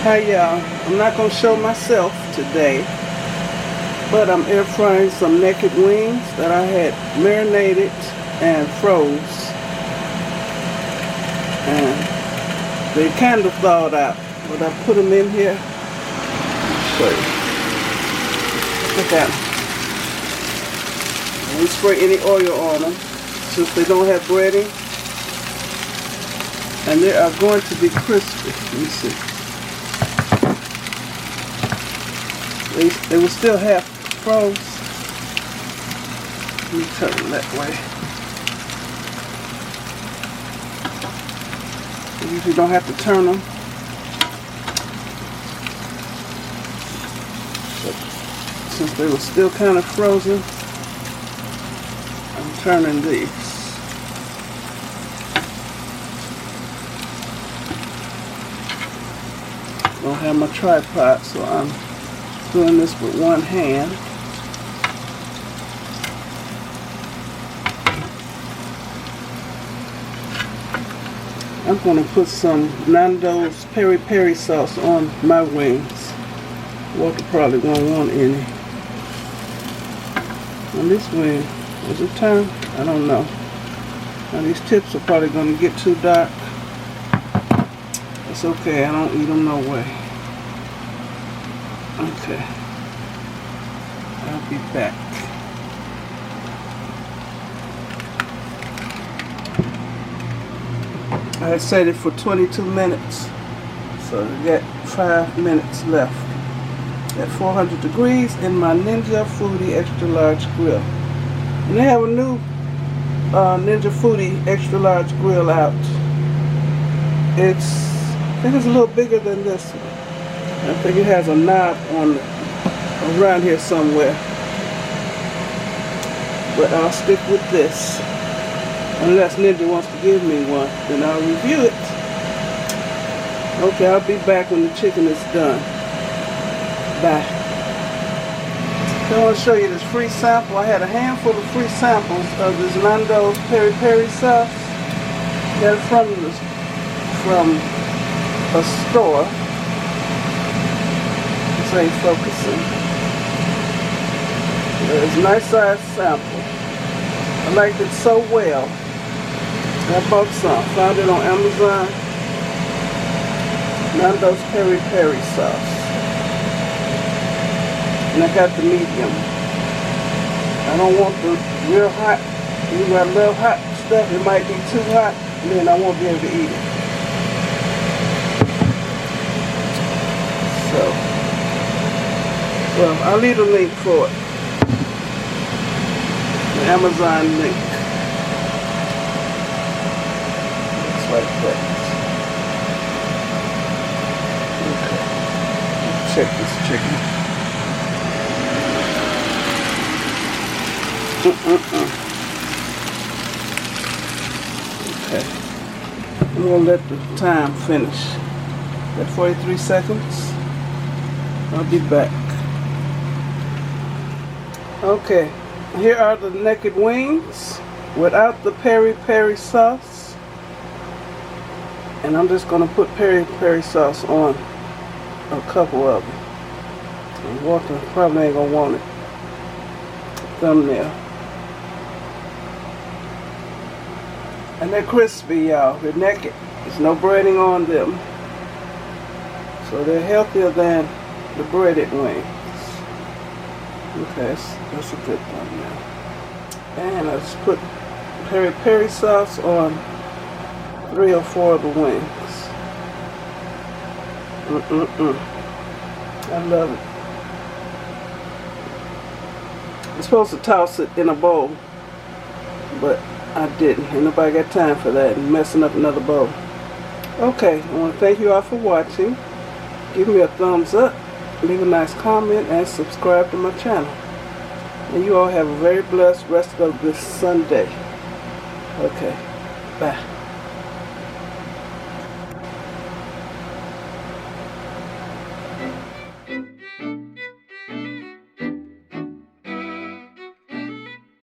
Hi y'all, I'm not going to show myself today, but I'm air frying some naked wings that I had marinated and froze. And they kind of thawed out, but I put them in here. Let me show you. Look at them. We spray any oil on them since they don't have breading. And they are going to be crispy. Let me see. They will still half froze. Let me turn them that way. You usually don't have to turn them. But since they were still kind of frozen, I'm turning these. I don't have my tripod, so I'm doing this with one hand. I'm going to put some Nando's Peri Peri sauce on my wings. Walter probably won't want any. On this wing, is it turned? I don't know. Now these tips are probably going to get too dark. It's okay, I don't eat them no way. Okay, I'll be back. I had set it for 22 minutes, so we got 5 minutes left. At 400 degrees in my Ninja Foodie Extra Large Grill. And they have a new Ninja Foodie Extra Large Grill out. I think it's a little bigger than this one. I think it has a knob on around here somewhere. But I'll stick with this. Unless Ninja wants to give me one, then I'll review it. Okay, I'll be back when the chicken is done. Bye. I want to show you this free sample. I had a handful of free samples of this Nando's Peri Peri sauce. Got it from a store. This ain't focusing. It's a nice size sample. I liked it so well. I bought some. Found it on Amazon. Nando's Peri Peri sauce. And I got the medium. I don't want the real hot. If I love hot stuff, it might be too hot, and then I won't be able to eat it. So, well, I'll leave a link for it. The Amazon link. Looks like that. Okay. Check this chicken. Okay. I'm going to let the time finish. At 43 seconds. I'll be back. Okay. Here are the naked wings without the Peri Peri sauce. And I'm just going to put Peri Peri sauce on a couple of them. And Walter probably ain't going to want it. Thumbnail. And they're crispy, y'all. They're naked. There's no breading on them. So they're healthier than the breaded wings. Okay, that's a good thumbnail. And I just put Peri Peri sauce on 3 or 4 of the wings. I love it. I'm supposed to toss it in a bowl, but I didn't. Ain't nobody got time for that and messing up another bowl. Okay, I want to thank you all for watching. Give me a thumbs up, leave a nice comment, and subscribe to my channel. And you all have a very blessed rest of this Sunday. Okay, bye.